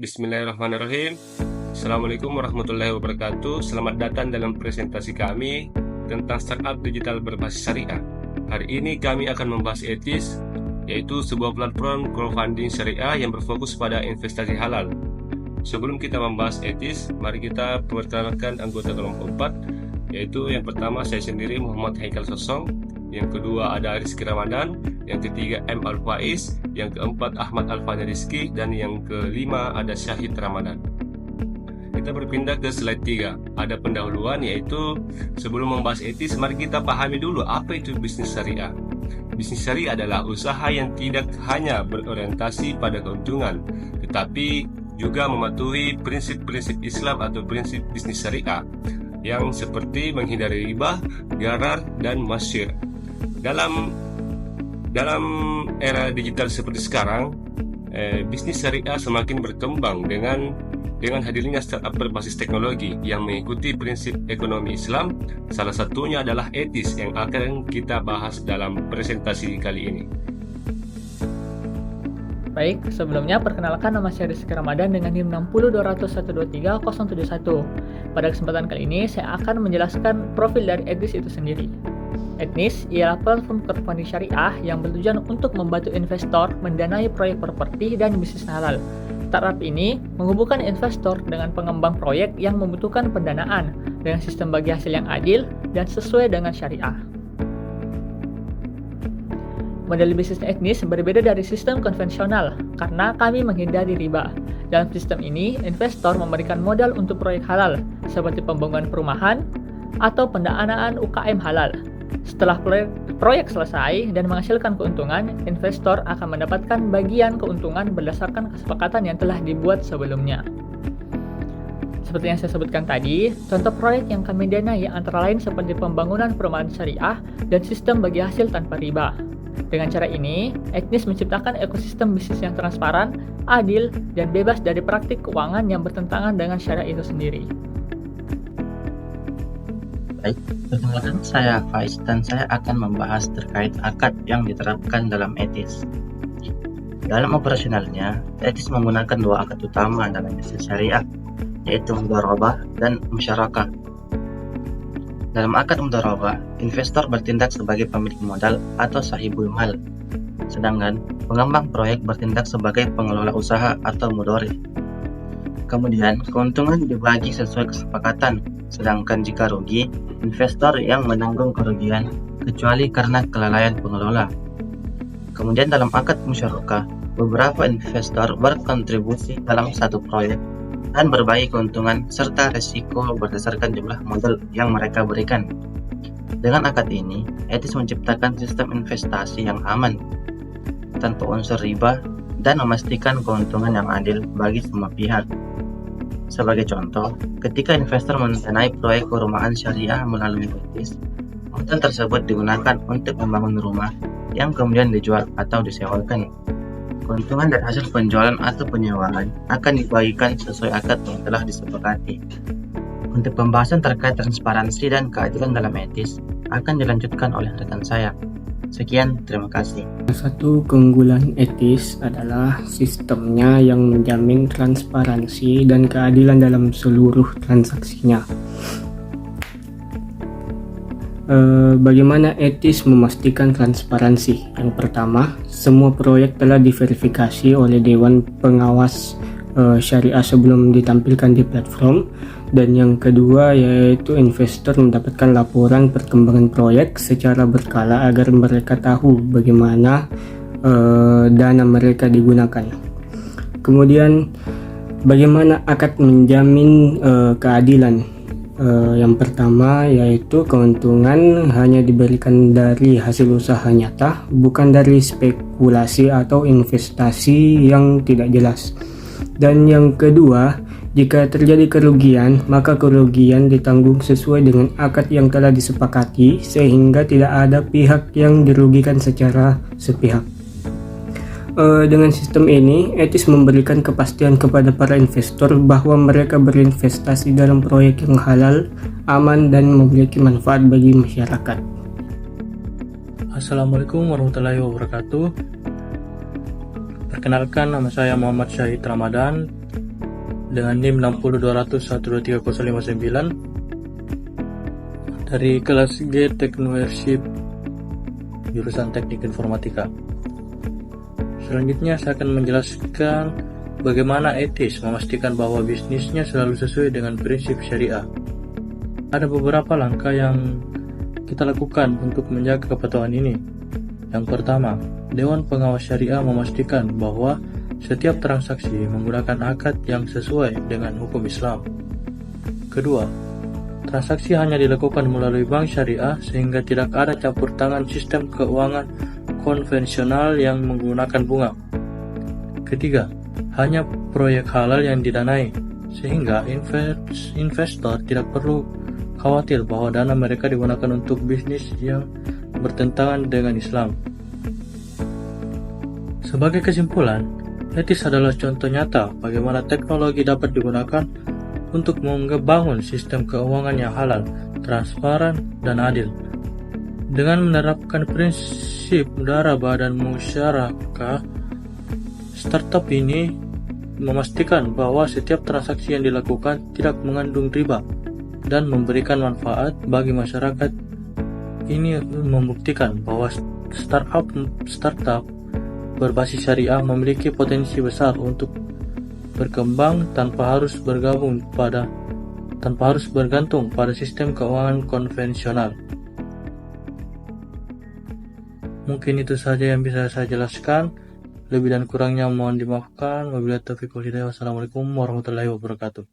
Bismillahirrahmanirrahim. Assalamualaikum warahmatullahi wabarakatuh. Selamat datang dalam presentasi kami tentang startup digital berbasis syariah. Hari ini kami akan membahas etis, yaitu sebuah platform crowdfunding syariah yang berfokus pada investasi halal. Sebelum kita membahas etis, mari kita perkenalkan anggota kelompok 4, yaitu yang pertama saya sendiri Muhammad Haikal Sosong, yang kedua ada Rizky Ramadan, yang ketiga M. Al-Faiz, yang keempat Ahmad Alfanya Rizky, dan yang kelima ada Syahid Ramadan. Kita berpindah ke slide 3. Ada pendahuluan, yaitu sebelum membahas etis, mari kita pahami dulu apa itu bisnis syariah. Bisnis syariah adalah usaha yang tidak hanya berorientasi pada keuntungan, tetapi juga mematuhi prinsip-prinsip Islam atau prinsip bisnis syariah yang seperti menghindari riba, gharar, dan masyir. Dalam era digital seperti sekarang, bisnis syariah semakin berkembang dengan hadirnya startup berbasis teknologi yang mengikuti prinsip ekonomi Islam. Salah satunya adalah etis yang akan kita bahas dalam presentasi kali ini. Baik, sebelumnya perkenalkan nama saya Rizky Ramadan dengan NIM 60221230071. Pada kesempatan kali ini saya akan menjelaskan profil dari Etnis itu sendiri. Etnis ialah platform crowdfunding syariah yang bertujuan untuk membantu investor mendanai proyek properti dan bisnis halal. Startup ini menghubungkan investor dengan pengembang proyek yang membutuhkan pendanaan dengan sistem bagi hasil yang adil dan sesuai dengan syariah. Model bisnis Etnis berbeda dari sistem konvensional karena kami menghindari riba. Dalam sistem ini, investor memberikan modal untuk proyek halal seperti pembangunan perumahan atau pendanaan UKM halal. Setelah proyek selesai dan menghasilkan keuntungan, investor akan mendapatkan bagian keuntungan berdasarkan kesepakatan yang telah dibuat sebelumnya. Seperti yang saya sebutkan tadi, contoh proyek yang kami danai antara lain seperti pembangunan perumahan syariah dan sistem bagi hasil tanpa riba. Dengan cara ini, Etnis menciptakan ekosistem bisnis yang transparan, adil, dan bebas dari praktik keuangan yang bertentangan dengan syariah itu sendiri. Baik, perkenalkan saya Faiz dan saya akan membahas terkait akad yang diterapkan dalam etis. Dalam operasionalnya, etis menggunakan dua akad utama dalam bisnis syariah, yaitu mudharabah dan musyarakah. Dalam akad mudharabah, investor bertindak sebagai pemilik modal atau sahibul mal, sedangkan pengembang proyek bertindak sebagai pengelola usaha atau mudhari. Kemudian, keuntungan dibagi sesuai kesepakatan, sedangkan jika rugi, investor yang menanggung kerugian kecuali karena kelalaian pengelola. Kemudian dalam akad musyarakah, beberapa investor berkontribusi dalam satu proyek dan berbagi keuntungan serta risiko berdasarkan jumlah modal yang mereka berikan. Dengan akad ini, Etis menciptakan sistem investasi yang aman, tanpa unsur riba, dan memastikan keuntungan yang adil bagi semua pihak. Sebagai contoh, ketika investor mendanai proyek perumahan syariah melalui Etis, modal tersebut digunakan untuk membangun rumah yang kemudian dijual atau disewakan. Keuntungan dari hasil penjualan atau penyewaan akan dibagikan sesuai akad yang telah disepakati. Untuk pembahasan terkait transparansi dan keadilan dalam etis akan dilanjutkan oleh rekan saya. Sekian, terima kasih. Satu keunggulan etis adalah sistemnya yang menjamin transparansi dan keadilan dalam seluruh transaksinya. Bagaimana etis memastikan transparansi? Yang pertama, semua proyek telah diverifikasi oleh Dewan Pengawas Syariah sebelum ditampilkan di platform. Dan yang kedua yaitu investor mendapatkan laporan perkembangan proyek secara berkala agar mereka tahu bagaimana dana mereka digunakan. Kemudian bagaimana akad menjamin keadilan? Yang pertama yaitu keuntungan hanya diberikan dari hasil usaha nyata, bukan dari spekulasi atau investasi yang tidak jelas. Dan yang kedua, jika terjadi kerugian, maka kerugian ditanggung sesuai dengan akad yang telah disepakati sehingga tidak ada pihak yang dirugikan secara sepihak. Dengan sistem ini, Etis memberikan kepastian kepada para investor bahwa mereka berinvestasi dalam proyek yang halal, aman, dan memiliki manfaat bagi masyarakat. Assalamualaikum warahmatullahi wabarakatuh. Perkenalkan, nama saya Muhammad Syahid Ramadan dengan NIM 60200120559 dari kelas G Technoleadership jurusan Teknik Informatika. Selanjutnya saya akan menjelaskan bagaimana etis memastikan bahwa bisnisnya selalu sesuai dengan prinsip syariah. Ada beberapa langkah yang kita lakukan untuk menjaga kepatuhan ini. Yang pertama, Dewan Pengawas Syariah memastikan bahwa setiap transaksi menggunakan akad yang sesuai dengan hukum Islam. Kedua, transaksi hanya dilakukan melalui bank syariah sehingga tidak ada campur tangan sistem keuangan konvensional yang menggunakan bunga. Ketiga, hanya proyek halal yang didanai, sehingga investor tidak perlu khawatir bahwa dana mereka digunakan untuk bisnis yang bertentangan dengan Islam. Sebagai kesimpulan, etis adalah contoh nyata bagaimana teknologi dapat digunakan untuk membangun sistem keuangan yang halal, transparan, dan adil. Dengan menerapkan prinsip mudarabah dan musyarakah, startup ini memastikan bahwa setiap transaksi yang dilakukan tidak mengandung riba dan memberikan manfaat bagi masyarakat. Ini membuktikan bahwa startup berbasis syariah memiliki potensi besar untuk berkembang tanpa harus bergantung pada sistem keuangan konvensional. Mungkin itu saja yang bisa saya jelaskan. Lebih dan kurangnya mohon dimaafkan. Wabillahi taufiq wal hidayah. Wassalamualaikum warahmatullahi wabarakatuh.